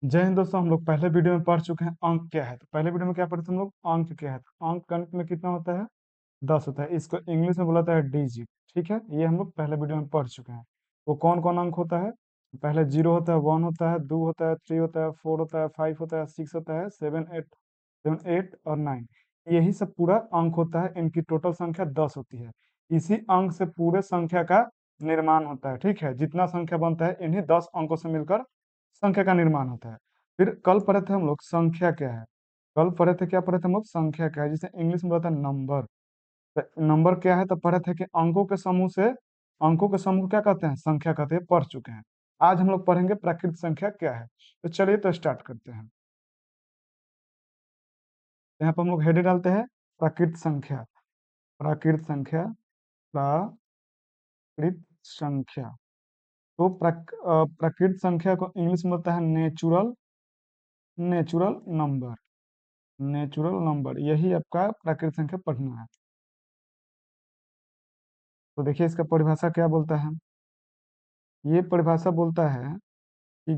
जय हिंद दोस्तों। हम लोग पहले वीडियो में पढ़ चुके हैं अंक क्या है। तो पहले वीडियो में क्या पढ़े थे हम लोग? अंक क्या है। तो अंक गणित में कितना होता है? 10 होता है। इसको इंग्लिश में बोला जाता है डिजिट। ठीक है, ये हम लोग पहले वीडियो में पढ़ चुके हैं। वो कौन कौन अंक होता है? पहले 0 होता है, 1 होता है, 2 होता है, 3 होता है, 4 होता है, 5 होता है, 6 होता है, 7 और 9। यही सब पूरा अंक होता है। इनकी टोटल संख्या 10 होती है। इसी अंक से पूरे संख्या का निर्माण होता है। ठीक है, जितना संख्या बनता है इन्हीं 10 अंकों से मिलकर संख्या का निर्माण होता है। फिर कल पढ़े थे हम लोग संख्या क्या है। कल पढ़े थे, क्या पढ़े थे हम लोग? संख्या क्या है, जिसे इंग्लिश में बोलता है नंबर। तो नंबर क्या है? तो पढ़े थे कि अंकों के समूह क्या कहते हैं? संख्या कहते हैं, पढ़ चुके हैं। आज हम लोग पढ़ेंगे प्राकृत संख्या क्या है। तो चलिए तो स्टार्ट करते हैं। यहाँ पर हम लोग हेड डालते हैं प्राकृत संख्या। प्राकृत संख्या, प्राकृत संख्या। तो प्राकृत संख्या को इंग्लिश में बोलता है नेचुरल नंबर। नेचुरल नंबर, यही आपका प्राकृत संख्या पढ़ना है। तो देखिए इसका परिभाषा क्या बोलता है। ये परिभाषा बोलता है कि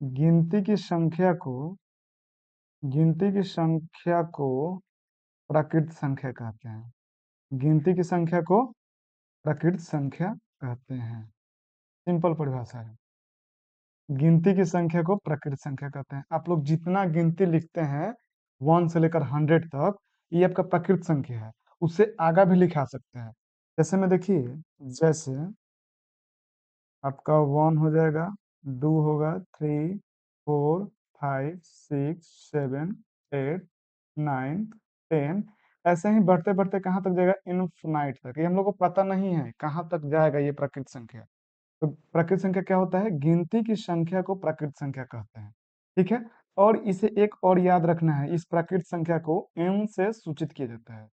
गिनती की संख्या को गिनती की संख्या को प्राकृत संख्या कहते हैं। गिनती की संख्या को प्राकृत संख्या कहते हैं। सिंपल परिभाषा है। गिनती की संख्या को प्राकृत संख्या कहते हैं। आप लोग जितना गिनती लिखते हैं 1 से लेकर 100 तक, ये आपका प्राकृत संख्या है। उससे आगे भी लिखा सकते हैं। जैसे में देखिए, जैसे आपका 1 हो जाएगा, 2 होगा, 3, 4, 5, 6, 7, 8, 9, 10। ऐसे ही बढ़ते बढ़ते कहाँ तक जाएगा? इनफिनाइट तक। ये हम लोग को पता नहीं है कहाँ तक जाएगा ये प्राकृत संख्या। तो प्राकृत संख्या क्या होता है? गिनती की संख्या को प्राकृत संख्या कहते हैं। ठीक है। और इसे एक और याद रखना है, इस प्राकृत संख्या को n से सूचित किया जाता है।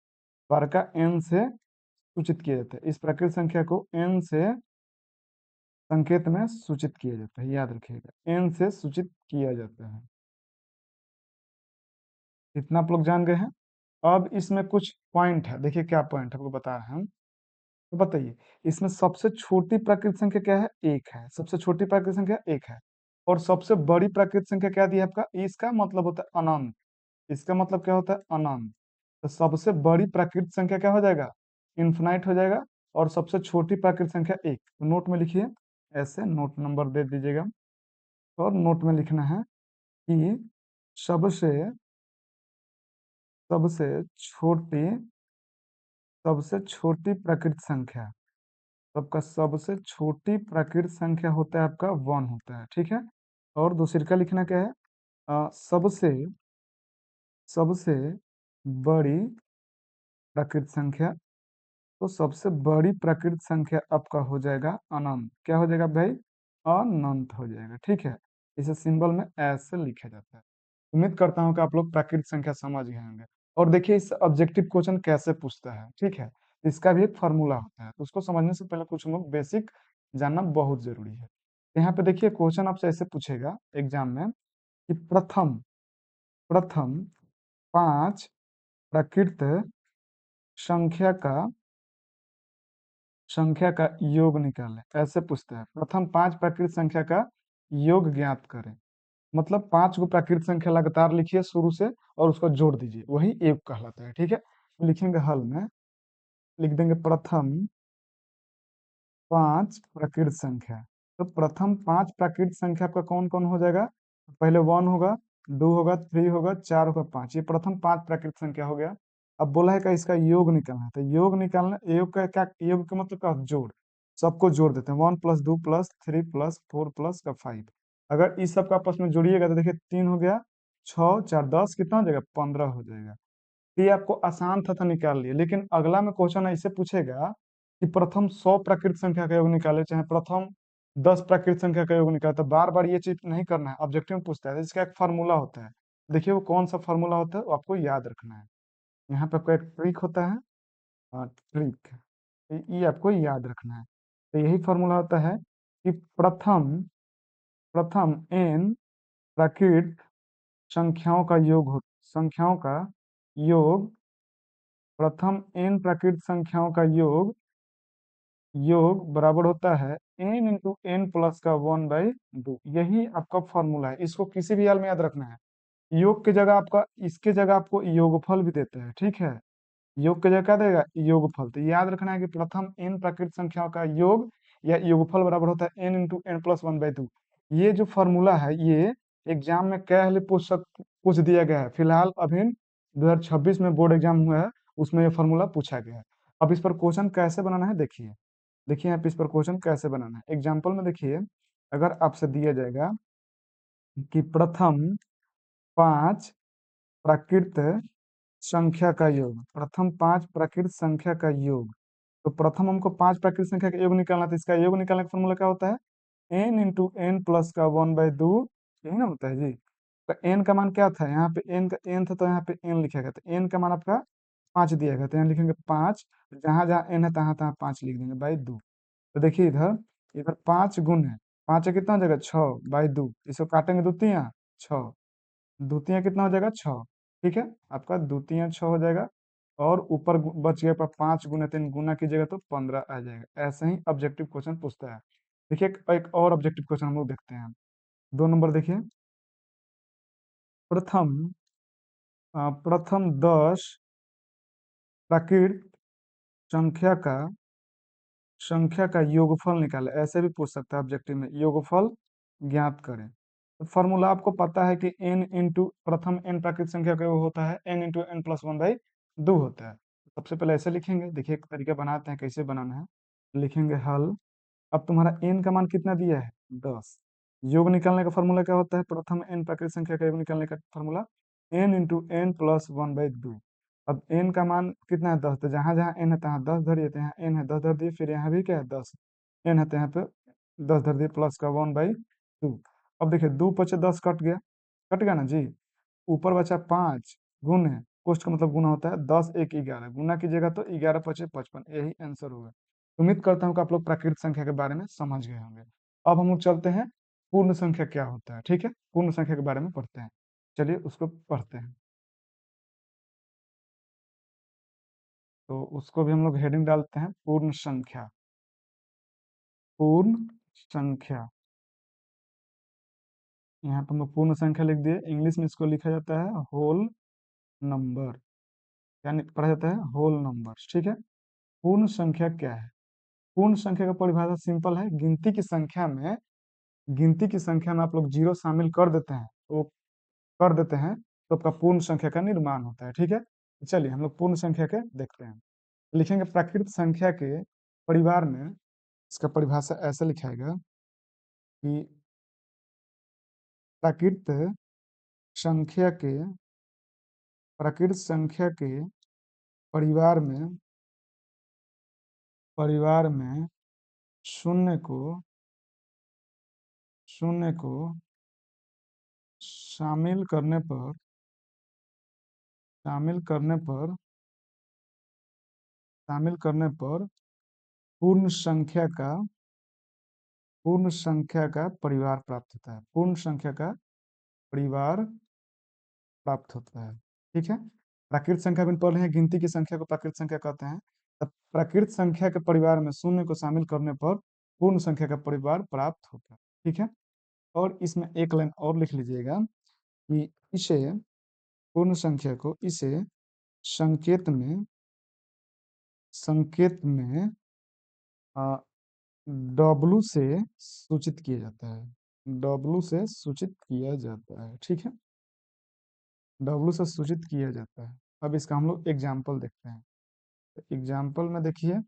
वर्ग का n से सूचित किया जाता है। इस प्राकृत संख्या को n से संकेत में सूचित किया जाता है, याद रखिएगा, n से सूचित किया जाता है। इतना आप लोग जान गए हैं। अब इसमें कुछ पॉइंट है, देखिए क्या पॉइंट है आपको बता रहे हैं हम। तो बताइए, इसमें सबसे छोटी प्राकृत संख्या क्या है? 1 है। सबसे छोटी प्राकृत संख्या 1 है। और सबसे बड़ी प्राकृत संख्या क्या दी है आपका? इसका मतलब होता है अनंत। इसका मतलब क्या होता है? अनंत। तो सबसे बड़ी प्राकृत संख्या क्या हो जाएगा? इन्फिनाइट हो जाएगा। और सबसे छोटी प्राकृत संख्या 1। तो नोट में लिखिए, ऐसे नोट नंबर दे दीजिएगा। और नोट में लिखना है कि सबसे सबसे छोटी सबसे छोटी प्राकृत संख्या, आपका सबसे छोटी प्राकृत संख्या होता है आपका 1 होता है। ठीक है। और दूसरी का लिखना क्या है? सबसे सबसे बड़ी प्राकृत संख्या। तो सबसे बड़ी प्राकृत संख्या आपका हो जाएगा अनंत। क्या हो जाएगा भाई? अनंत हो जाएगा। ठीक है। इसे सिंबल में ऐसे लिखा जाता है। उम्मीद करता हूँ कि आप लोग प्राकृत संख्या समझ गए होंगे। और देखिए इस ऑब्जेक्टिव क्वेश्चन कैसे पूछता है। ठीक है, इसका भी एक फार्मूला होता है, तो उसको समझने से पहले कुछ हम लोग बेसिक जानना बहुत जरूरी है। यहाँ पे देखिए क्वेश्चन आपसे ऐसे पूछेगा एग्जाम में कि प्रथम प्रथम 5 प्राकृत संख्या का योग निकालें। ऐसे पूछता है, प्रथम 5 प्राकृत संख्या का योग ज्ञात करें। मतलब 5 को प्राकृत संख्या लगातार लिखिए शुरू से और उसको जोड़ दीजिए, वही योग कहलाता है। ठीक है, लिखेंगे हल में, लिख देंगे प्रथम 5 प्राकृत संख्या। तो प्रथम 5 प्राकृत संख्या आपका कौन कौन हो जाएगा? पहले 1 होगा, 2 होगा, 3 होगा, 4 होगा, 5। ये प्रथम 5 प्राकृत संख्या हो गया। अब बोला है कि इसका योग निकालना है। तो योग निकालना, योग का क्या? योग का मतलब क्या? जोड़। सबको जोड़ देते हैं, 1 + 2 + 3 + 4 + का 5। अगर इस सब का आपस में जोड़िएगा तो देखिए 3 हो गया, 6 4 10, कितना हो जाएगा? 15 हो जाएगा। ये आपको आसान था निकाल लिए। लेकिन अगला में क्वेश्चन ऐसे पूछेगा कि प्रथम 100 प्राकृत संख्या का योग निकाले, चाहे प्रथम 10 प्राकृत संख्या का योग निकाले। तो बार बार ये चीज नहीं करना है, ऑब्जेक्टिव में पूछता है। इसका एक फार्मूला होता है। देखिए वो कौन सा फार्मूला होता है, वो आपको याद रखना है। यहाँ पे आपका एक ट्रिक होता है। ट्रिक, ये आपको याद रखना है। तो यही फार्मूला होता है कि प्रथम प्रथम n प्राकृत संख्याओं का योग हो संख्याओं का योग प्रथम n प्राकृत संख्याओं का योग योग बराबर होता है n इंटू एन प्लस का 1/2। यही आपका फॉर्मूला है, इसको किसी भी हाल में याद रखना है। योग की जगह आपका, इसके जगह आपको योगफल भी देते हैं, ठीक है। योग की जगह क्या देगा, योगफल। तो याद रखना है कि प्रथम n प्राकृत संख्याओं का योग या योगफल बराबर होता है n इंटू एन प्लस 1/2। ये जो फॉर्मूला है, ये एग्जाम में क्या है पूछ दिया गया है। फिलहाल अभी 2026 में बोर्ड एग्जाम हुआ है, उसमें ये फॉर्मूला पूछा गया है। अब इस पर क्वेश्चन कैसे बनाना है देखिए। देखिए आप इस पर क्वेश्चन कैसे बनाना है एग्जाम्पल में देखिए। अगर आपसे दिया जाएगा कि प्रथम 5 प्राकृत संख्या का योग, प्रथम 5 प्राकृत संख्या का योग। तो प्रथम हमको 5 प्राकृत संख्या का योग निकालना था। इसका योग निकालने का फॉर्मूला क्या होता है, n इंटू एन प्लस का 1/2। यही ना होता है जी। तो n का मान क्या था, यहाँ पे n का n था तो यहाँ पे n लिखेगा। तो n का मान आपका 5 दिया गया, तो यहाँ लिखेंगे 5। जहां जहां n है तहां तहां 5 लिख देंगे बाई 2। तो देखिए इधर, इधर 5 गुण है, 5 है कितना हो जाएगा 6/2। इसको काटेंगे द्वितीय 6, द्वितीय कितना हो जाएगा 6। ठीक है, आपका द्वितीय 6 हो जाएगा। और ऊपर बच गया पर 5 गुना 3, गुना कीजिएगा तो 15 आ जाएगा। ऐसे ही ऑब्जेक्टिव क्वेश्चन पूछता है। देखिए एक और ऑब्जेक्टिव क्वेश्चन हम लोग देखते हैं। 2 नंबर देखिए। प्रथम प्रथम 10 प्राकृत संख्या का योगफल निकाले। ऐसे भी पूछ सकता है ऑब्जेक्टिव में, योगफल ज्ञात करें। तो फॉर्मूला आपको पता है कि n इंटू प्रथम n प्राकृत संख्या का वो होता है n इंटू एन प्लस 1/2 होता है। सबसे पहले ऐसे लिखेंगे, देखिए एक तरीका बनाते हैं कैसे बनाना है। लिखेंगे हल। अब तुम्हारा n का मान कितना दिया है 10। योग निकालने का फॉर्मूला क्या होता है, प्रथम n प्राकृत संख्या का योग निकालने का formula n into n plus 1/2। अब n का मान कितना है 10, तो जहां जहां n है तहां 10 धरिए। तो यहाँ n है 10 धर दिए, फिर यहाँ भी क्या है 10 n है, तो यहाँ पे 10 धर दिए प्लस का 1/2। अब देखिए 2 × 5 = 10, कट गया ना जी। ऊपर बचा 5 गुण है, कोष्ठ का मतलब गुना होता है। 10 1 11 गुना कीजिएगा तो 11×5 = 55। यही आंसर होगा। उम्मीद करता हूँ कि आप लोग प्राकृतिक संख्या के बारे में समझ गए होंगे। अब हम लोग चलते हैं पूर्ण संख्या क्या होता है, ठीक है। पूर्ण संख्या के बारे में पढ़ते हैं, चलिए उसको पढ़ते हैं। तो उसको भी हम लोग हेडिंग डालते हैं पूर्ण संख्या। पूर्ण संख्या, यहाँ पर हम लोग पूर्ण संख्या लिख दिए। इंग्लिश में इसको लिखा जाता है होल नंबर, यानी पढ़ा जाता है होल नंबर, ठीक है। पूर्ण संख्या क्या है, पूर्ण संख्या का परिभाषा सिंपल है। गिनती की संख्या में आप लोग जीरो शामिल कर देते हैं, तो कर देते हैं तो आपका पूर्ण संख्या का निर्माण होता है, ठीक है। तो चलिए हम लोग पूर्ण संख्या के देखते हैं। लिखेंगे प्राकृत संख्या के परिवार में, इसका परिभाषा ऐसे लिखाएगा कि प्राकृत संख्या के प्राकृत संख्या के परिवार में शून्य को शामिल करने पर शामिल करने पर शामिल करने पर पूर्ण संख्या का परिवार प्राप्त होता है। पूर्ण संख्या का परिवार प्राप्त होता है, ठीक है। प्राकृत संख्या भी पढ़ रहे हैं, गिनती की संख्या को प्राकृत संख्या कहते हैं। तब प्राकृत संख्या के परिवार में शून्य को शामिल करने पर पूर्ण संख्या का परिवार प्राप्त होता है, ठीक है। और इसमें एक लाइन और लिख लीजिएगा कि इसे पूर्ण संख्या को इसे संकेत में संकेत में डब्लू से सूचित किया जाता है। डब्लू से सूचित किया जाता है, ठीक है। डब्लू से सूचित किया जाता है। अब इसका हम लोग एग्जाम्पल देखते हैं। एग्जाम्पल में देखिए,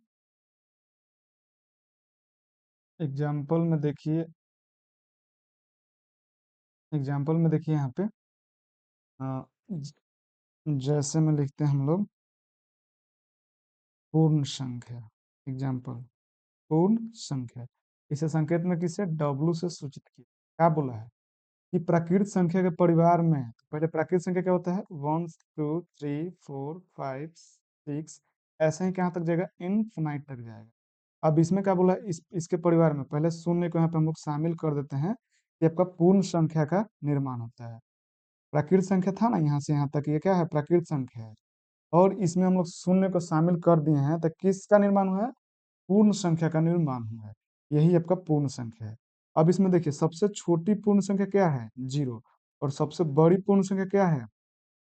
एग्जाम्पल में देखिए एग्जाम्पल में देखिए यहाँ पे जैसे में लिखते हैं हम लोग पूर्ण संख्या। एग्जाम्पल पूर्ण संख्या, इसे संकेत में किसे डब्लू से सूचित किया। क्या बोला है कि प्राकृत संख्या के परिवार में, पहले प्राकृत संख्या क्या होता है 1 2 3 4 5 6, ऐसे ही कहाँ तक जाएगा इनफिनाइट तक जाएगा। अब इसमें क्या बोला है, इसके परिवार में पहले शून्य को यहाँ पे हम लोग शामिल कर देते हैं, ये आपका पूर्ण संख्या का निर्माण होता है। प्राकृत संख्या था ना, यहाँ से यहाँ तक ये क्या है प्राकृत संख्या है। और इसमें हम लोग शून्य को शामिल कर दिए हैं, तो किसका निर्माण हुआ है, पूर्ण संख्या का निर्माण हुआ है, यही आपका पूर्ण संख्या है। अब इसमें देखिए सबसे छोटी पूर्ण संख्या क्या है, जीरो। और सबसे बड़ी पूर्ण संख्या क्या है,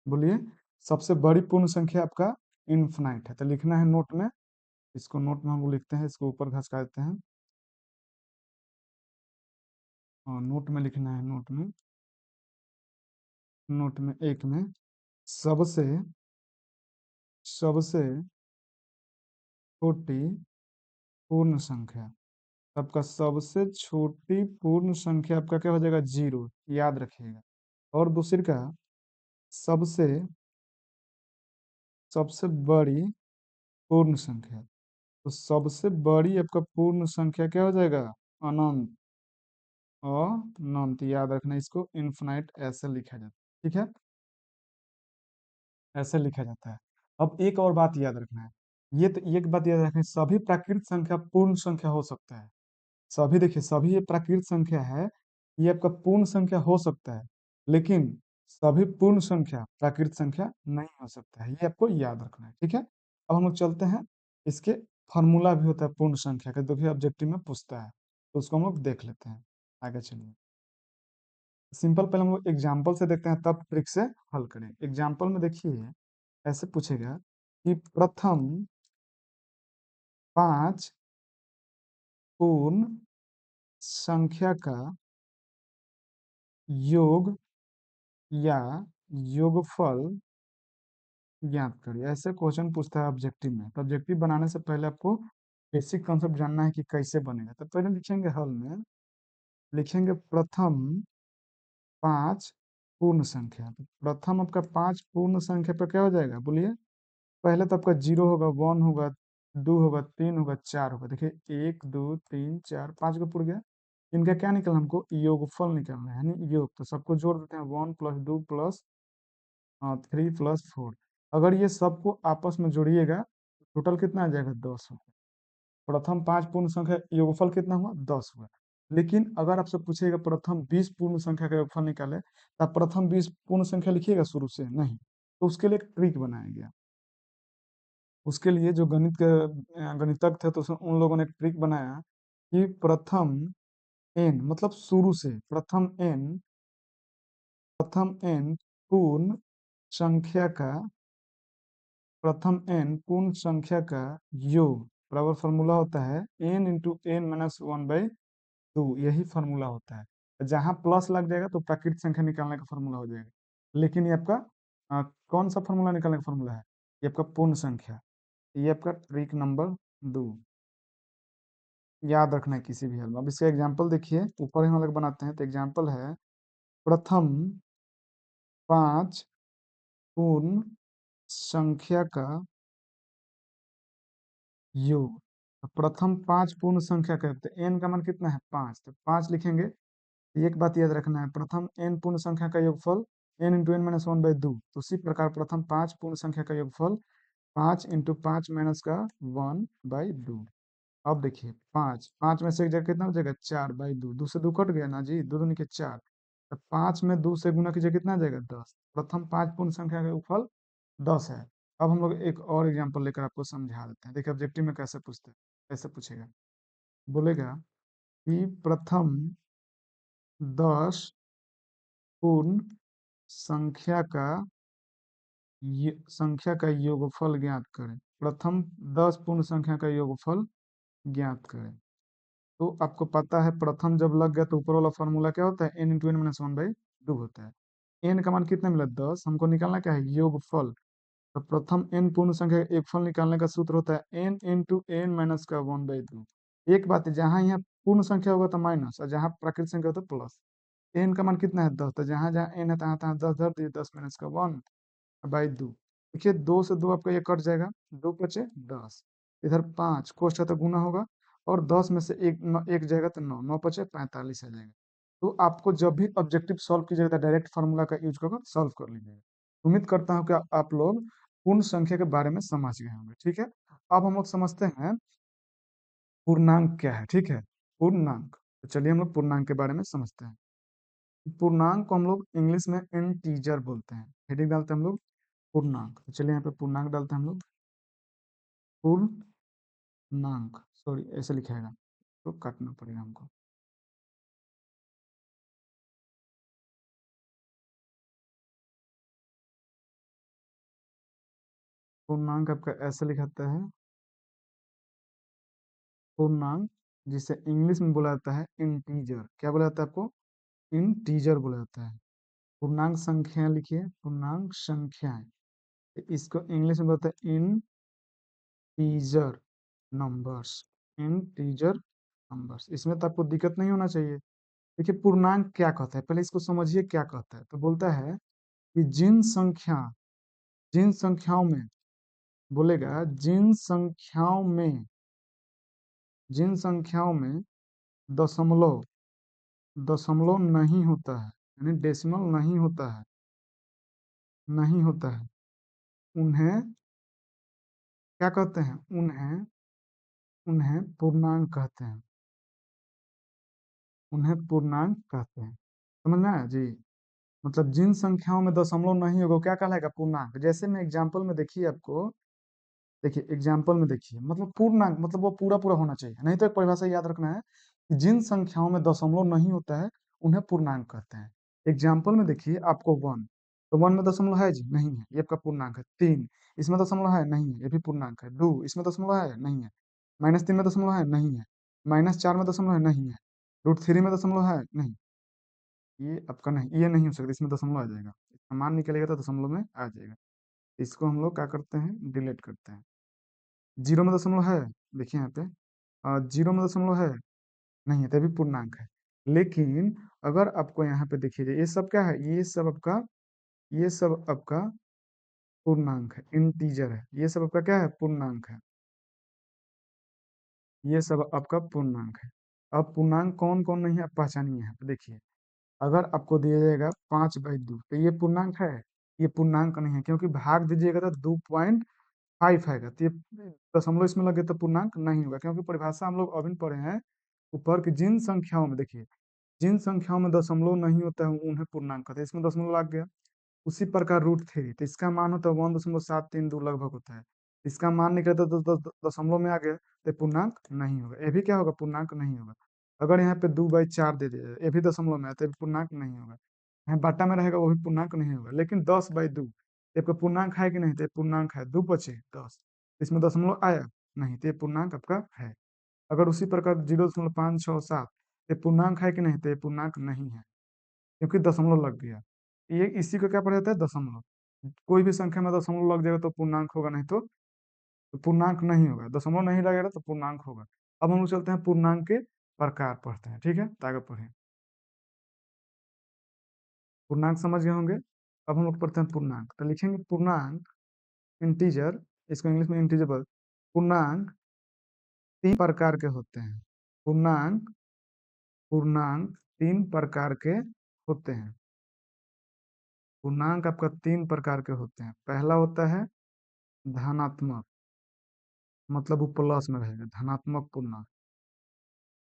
बोलिए। सबसे बड़ी पूर्ण संख्या आपका इन्फिनाइट है। तो लिखना है नोट में, इसको नोट में हम लोग लिखते हैं, इसको ऊपर घसका देते हैं। और नोट में लिखना है, नोट में एक में सबसे सबसे छोटी पूर्ण संख्या। आपका सबसे छोटी पूर्ण संख्या आपका क्या हो जाएगा, जीरो, याद रखिएगा। और दूसरी का सबसे सबसे बड़ी पूर्ण संख्या। तो सबसे बड़ी आपका पूर्ण संख्या क्या हो जाएगा, अनंत। और अनंत याद रखना, इसको इन्फिनाइट ऐसे लिखा जाता है, ठीक है, ऐसे लिखा जाता है। अब एक और बात याद रखना है, ये तो एक बात याद रखना है, सभी प्राकृत संख्या पूर्ण संख्या हो सकता है। सभी देखिए, सभी ये प्राकृत संख्या है, ये आपका पूर्ण संख्या हो सकता है, लेकिन सभी पूर्ण संख्या प्राकृत संख्या नहीं हो सकता है, ये आपको याद रखना है, ठीक है। अब हम लोग चलते हैं, इसके फॉर्मूला भी होता है पूर्ण संख्या का, जो भी ऑब्जेक्टिव में पूछता है, तो उसको हम लोग देख लेते हैं। आगे चलिए, सिंपल पहले हम लोग एग्जाम्पल से देखते हैं, तब ट्रिक से हल करें। एग्जाम्पल में देखिए, ऐसे पूछेगा कि प्रथम 5 पूर्ण संख्या का योग या योगफल ज्ञात करिए। ऐसे क्वेश्चन पूछता है ऑब्जेक्टिव में। तो ऑब्जेक्टिव बनाने से पहले आपको बेसिक कॉन्सेप्ट जानना है कि कैसे बनेगा। तो पहले लिखेंगे हल में, लिखेंगे प्रथम 5 पूर्ण संख्या। तो प्रथम आपका 5 पूर्ण संख्या पर क्या हो जाएगा, बोलिए। पहले तो आपका जीरो होगा, वन होगा, दो होगा, तीन होगा, चार होगा। देखिए एक दो तीन चार, पांच को पुर गया। इनका क्या निकलना, हमको योगफल निकालना है, यानी योग। तो सबको जोड़ देते हैं, one plus two plus three plus four. अगर ये सबको आपस में जोड़िएगा तो टोटल कितना आ जाएगा, 10 होगा। प्रथम 5 पूर्ण संख्या योगफल कितना हुआ, 10 हुआ। लेकिन अगर आपसे पूछेगा प्रथम 20 पूर्ण संख्या का योगफल निकाले, तो आप प्रथम 20 पूर्ण संख्या लिखिएगा शुरू से, नहीं। तो उसके लिए एक ट्रिक बनाया गया। उसके लिए जो गणितज्ञ थे, तो उन लोगों ने एक ट्रिक बनाया कि प्रथम एन, मतलब शुरू से प्रथम एन पूर्ण संख्या का प्रथम एन पूर्ण संख्या का योग बराबर फॉर्मूला होता है n into n minus one by two, यही फॉर्मूला होता है। जहां प्लस लग जाएगा तो प्राकृतिक संख्या निकालने का फॉर्मूला हो जाएगा। लेकिन ये आपका कौन सा फॉर्मूला निकालने का फॉर्मूला है, ये आपका पूर्ण संख्या। ये आपका ट्रिक नंबर 2, याद रखना है किसी भी हाल में। अब इसका एग्जाम्पल देखिए, ऊपर हम लोग बनाते हैं। तो एग्जाम्पल है प्रथम 5 पूर्ण संख्या का योग। तो प्रथम 5 पूर्ण संख्या का, तो एन का मान कितना है, 5, तो 5 लिखेंगे। एक बात याद रखना है, प्रथम एन पूर्ण संख्या का योगफल n into n minus one by 2। तो उसी प्रकार प्रथम 5 पूर्ण संख्या का योगफल 5 इंटू 5 माइनस का 1/2। अब देखिए, पाँच पाँच में से एक जगह कितना हो जाएगा, 4/2। दो से दो कट गया ना जी, दो दूनी के चार। तो 5 में 2 से गुना कीजिए, कितना आ जाएगा, 10। प्रथम 5 पूर्ण संख्या का योगफल 10 है। अब हम लोग एक और एग्जांपल लेकर आपको समझा देते हैं। देखिए ऑब्जेक्टिव में कैसे पूछते हैं, कैसे पूछेगा, बोलेगा कि प्रथम 10 पूर्ण संख्या का संख्या का योगफल ज्ञात करें। प्रथम 10 पूर्ण संख्या का योगफल ज्ञात करें। तो आपको पता है, प्रथम जब लग गया तो ऊपर वाला फॉर्मूला क्या होता है, n into n minus one by two होता है। एन का मान कितना मिला, 10। हमको निकालना क्या है, योगफल। तो प्रथम एन पूर्ण संख्या का योगफल निकालने का सूत्र होता है एन इंटू एन माइनस का 1/2। एक बात है, जहां यहाँ पूर्ण संख्या होगा तो माइनस, और जहां प्राकृतिक संख्या होता है प्लस। एन का मान कितना है, 10। तो जहां जहां एन है तहां तहां 10 धर दिए, 10 माइनस का 1/2। देखिए 2 से 2 आपका ये कट जाएगा, 2 बचे 10। इधर 5 कोष्ट है तो गुना होगा, और 10 में से एक जाएगा तो 9, 9 बचे 45 आ जाएगा। तो आपको जब भी ऑब्जेक्टिव सॉल्व कीजिएगा तो डायरेक्ट फार्मूला का यूज करके सॉल्व कर लीजिएगा। उम्मीद करता हूँ कि आप लोग पूर्ण संख्या के बारे में समझ गए होंगे, ठीक है। अब हम लोग समझते हैं पूर्णांक क्या है, ठीक है। पूर्णांक, तो चलिए हम लोग पूर्णांक के बारे में समझते हैं। पूर्णांक को हम लोग इंग्लिश में इंटीजर बोलते हैं। हेडिंग डालते हैं हम लोग पूर्णांक। तो चलिए यहाँ पे पूर्णांक डालते हैं हम लोग, पूर्णांक। सॉरी ऐसे लिखाएगा, तो काटना पड़ेगा हमको। पूर्णांक आपका ऐसे लिखाता है, पूर्णांक जिसे इंग्लिश में बोला जाता है इंटीजर। क्या बोला जाता है आपको? इंटीजर बोला जाता है। पूर्णांक संख्या लिखिए, पूर्णांक संख्याएं, तो इसको इंग्लिश में बोलते हैं इंटीजर नंबर्स। इंटीजर नंबर्स, इसमें तो आपको दिक्कत नहीं होना चाहिए। देखिए पूर्णांक क्या कहता है, पहले इसको समझिए क्या कहता है। तो बोलता है कि जिन संख्याओं में, बोलेगा जिन संख्याओं में दशमलव दशमलव नहीं होता है, यानी डेसिमल नहीं होता है, उन्हें क्या कहते हैं? उन्हें उन्हें पूर्णांक कहते हैं। उन्हें पूर्णांक कहते हैं। समझ में आया जी? मतलब जिन संख्याओं में दशमलव नहीं होगा वो क्या कहलाएगा? पूर्णांक। जैसे मैं एग्जांपल में देखिए आपको, देखिए एग्जाम्पल में देखिए, मतलब पूर्णांक मतलब वो पूरा पूरा होना चाहिए, नहीं तो एक परिभाषा याद रखना है कि जिन संख्याओं में दशमलव नहीं होता है उन्हें पूर्णांक कहते हैं। एग्जाम्पल में देखिए आपको वन, तो वन में दशमलव है जी? नहीं है, ये आपका पूर्णांक है। तीन, इसमें दशमलव है? नहीं है, ये भी पूर्णांक है। दो, इसमें दशमलव है? नहीं है। माइनस तीन में दशमलव है? नहीं है। माइनस चार में दशमलव है? नहीं है। रूट थ्री में दशमलव है? नहीं, ये आपका नहीं, ये नहीं हो सकता, इसमें दशमलव आ जाएगा। इसका मान निकलेगा तो दशमलव में आ जाएगा। इसको हम लोग क्या करते हैं? डिलीट करते हैं। जीरो में दशमलव है? देखिए यहाँ पे जीरो में दशमलव है? नहीं है, तभी पूर्णांक है। लेकिन अगर आपको यहाँ पे देखिए, ये सब क्या है? ये सब आपका पूर्णांक है, इंटीजर है। ये सब आपका क्या है? पूर्णांक है। ये सब आपका पूर्णांक है। अब पूर्णांक कौन कौन नहीं है आप पहचानिए। यहाँ पे देखिए, अगर आपको दिया जाएगा 5/2, तो ये पूर्णांक है? ये पूर्णांक नहीं है, क्योंकि भाग दीजिएगा तो 2.5 आएगा, तो ये दशमलव इसमें लगे तो पूर्णांक नहीं होगा, क्योंकि परिभाषा हम लोग अभी पढ़े हैं ऊपर की। जिन संख्याओं में देखिए, जिन संख्याओं में दशमलव नहीं होता है उन्हें पूर्णांक कहते हैं। इसमें दशमलव लग गया। उसी प्रकार रूट 3, तो इसका मान होता है 1.732 लगभग होता है। इसका मान निकले तो दशमलव में आ गया, तो ये पूर्णांक नहीं होगा। ये भी क्या होगा? पूर्णांक नहीं होगा। अगर यहाँ पे 2/4 दे दिया, ये भी दशमलव में है, तो ये भी पूर्णांक नहीं होगा। यहाँ बाटा में रहेगा, वो भी पूर्णांक नहीं होगा। लेकिन 10/2 आपका पूर्णांक है कि नहीं? तो ये पूर्णांक है। 2×5 = 10, इसमें दशमलव आया? नहीं, तो ये पूर्णांक आपका है। अगर उसी प्रकार 0.567, ये पूर्णांक है कि नहीं? तो ये पूर्णांक नहीं है, क्योंकि दशमलव लग गया। ये इसी को क्या पढ़ा जाता है? दशमलव। कोई भी संख्या में दशमलव लग जाएगा तो पूर्णांक होगा, नहीं तो पूर्णांक नहीं होगा। दशमलव नहीं लगेगा तो पूर्णांक होगा। अब हम लोग चलते हैं पूर्णांक के प्रकार पढ़ते हैं, ठीक है? तो आगे पढ़ें। पूर्णांक समझ गए होंगे। अब हम लोग पढ़ते हैं पूर्णांक, तो लिखेंगे पूर्णांक इंटीजर, इसको इंग्लिश में इंटीजर बोल। पूर्णांक तीन प्रकार के होते हैं। पूर्णांक पूर्णांक तीन प्रकार के होते हैं। पूर्णांक आपका तीन प्रकार के होते हैं। पहला होता है धनात्मक, मतलब वो प्लस में रहेगा।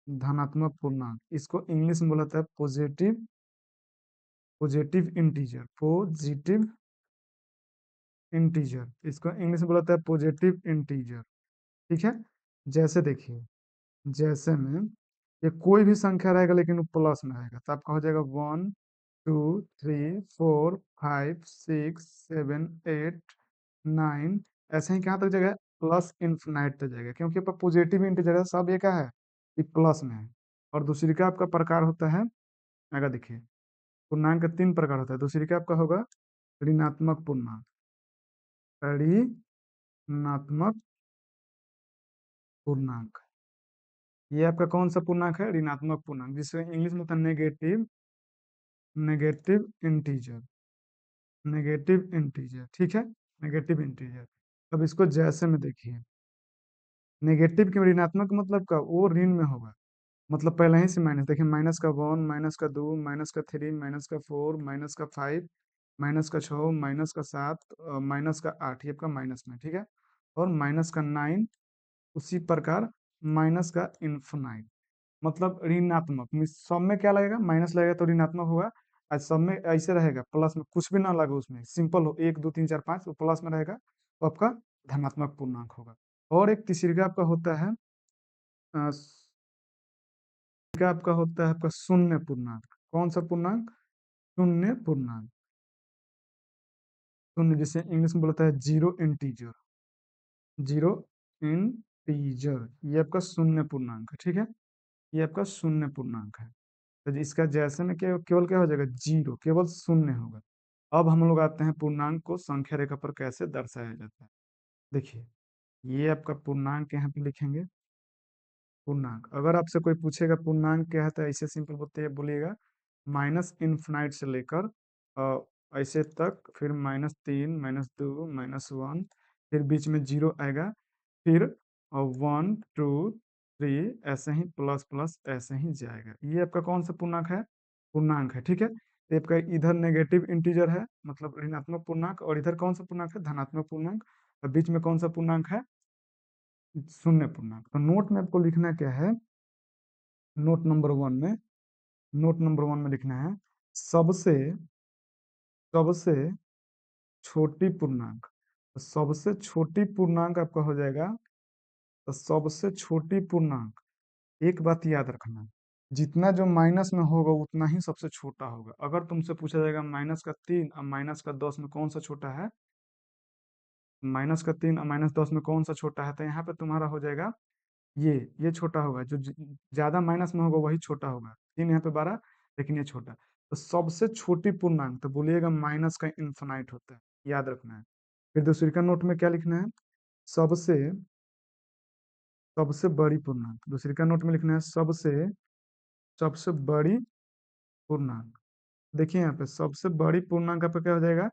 धनात्मक पूर्णांक, इसको इंग्लिश में बोला जाता है पॉजिटिव इंटीजर। इसको इंग्लिश में बोला जाता है पॉजिटिव इंटीजर। ठीक है? जैसे देखिए, जैसे में ये कोई भी संख्या रहेगा लेकिन वो प्लस में रहेगा, तो आपका हो जाएगा 1, 2, 3, 4, 5, 6, 7, 8, 9। ऐसे ही कहाँ तक जाएगा? प्लस इन्फिनाइट तक जाएगा, क्योंकि आपका पॉजिटिव इंटीजर है, सब ये क्या है? ये प्लस में है। और दूसरी का आपका प्रकार होता है, अगर देखिए पूर्णांक का तीन प्रकार होता है। दूसरी का आपका होगा ऋणात्मक पूर्णांक। ऋणात्मक पूर्णांक, ये आपका कौन सा पूर्णांक है? ऋणात्मक पूर्णांक, जिसे इंग्लिश में होता है नेगेटिव इंटीजर। ठीक है? Negative integer. अब इसको जैसे में देखिए, नेगेटिव के ऋणात्मक मतलब का वो ऋण में होगा, मतलब पहले ही से माइनस। देखिए -1, -2, -3, -4, -5, -6, -7, -8, ये आपका माइनस में। ठीक है? और -9, उसी प्रकार -इन्फिनाइट, मतलब ऋणात्मक में। सब में क्या लगेगा? माइनस लगेगा तो ऋणात्मक होगा। आज सब में ऐसे रहेगा, प्लस में कुछ भी ना लगे, उसमें सिंपल हो 1, 2, 3, 4, 5, वो प्लस में रहेगा, तो आपका धनात्मक पूर्णांक होगा। और एक तीसरी का आपका होता है क्या आपका होता है आपका शून्य पूर्णांक। कौन सा पूर्णांक? शून्य पूर्णांक। शून्य जिसे इंग्लिश में बोलता है जीरो इंटीजर। जीरो इंटीजर ये आपका शून्य पूर्णांक है, ठीक है। ये आपका शून्य पूर्णांक है। तो इसका जैसे में केवल क्या हो जाएगा? जीरो, केवल शून्य होगा। अब हम लोग आते हैं पूर्णांक को संख्या रेखा पर कैसे दर्शाया जाता है। देखिए, ये आपका पूर्णांक यहाँ पे लिखेंगे। पूर्णांक, अगर आपसे कोई पूछेगा पूर्णांक क्या है तो ऐसे सिंपल बोलते बोलिएगा माइनस इनफिनाइट से लेकर ऐसे तक, फिर -3, -2, -1, फिर बीच में जीरो आएगा, फिर 1 2 3 ऐसे ही प्लस प्लस ऐसे ही जाएगा। ये आपका कौन सा पूर्णांक है? पूर्णांक है, ठीक है। तो आपका इधर नेगेटिव इंटीजर है, मतलब ऋणात्मक पूर्णांक, और इधर कौन सा पूर्णांक है? धनात्मक पूर्णांक। और बीच में कौन सा पूर्णांक है? शून्य पूर्णांक। तो नोट में आपको लिखना क्या है? नोट नंबर वन में, नोट नंबर वन में लिखना है सबसे सबसे छोटी पूर्णांक। तो सबसे छोटी पूर्णांक आपका हो जाएगा, तो सबसे छोटी पूर्णांक, एक बात याद रखना, जितना जो माइनस में होगा उतना ही सबसे छोटा होगा। अगर तुमसे पूछा जाएगा -3 और -10 में कौन सा छोटा है, -3 और -10 में कौन सा छोटा है, तो यहाँ पे तुम्हारा हो जाएगा ये छोटा होगा। जो ज्यादा माइनस में होगा वही छोटा होगा। 3 यहाँ पे 12, लेकिन ये छोटा। तो सबसे छोटी पूर्णांक तो बोलिएगा माइनस का इन्फिनाइट होता है, याद रखना है। फिर दूसरी का नोट में क्या लिखना है? सबसे सबसे बड़ी पूर्णांक। दूसरी का नोट में लिखना है सबसे सबसे बड़ी पूर्णांक। देखिए यहाँ पे सबसे बड़ी पूर्णांक आपका क्या हो जाएगा?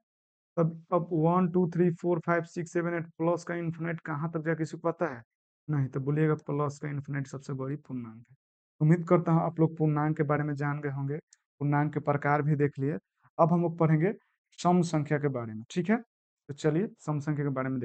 अब 1 2 3 4 5 6 7 8 प्लस का इन्फिनिट कहाँ तक जाए किसी को पता है? नहीं, तो बोलिएगा प्लस का इन्फिनिट सबसे बड़ी पूर्णांक है। उम्मीद करता हूँ आप लोग पूर्णांक के बारे में जान गए होंगे, पूर्णांक के प्रकार भी देख लिए। अब हम लोग पढ़ेंगे सम संख्या के बारे में, ठीक है। तो चलिए सम संख्या के बारे में देखते हैं।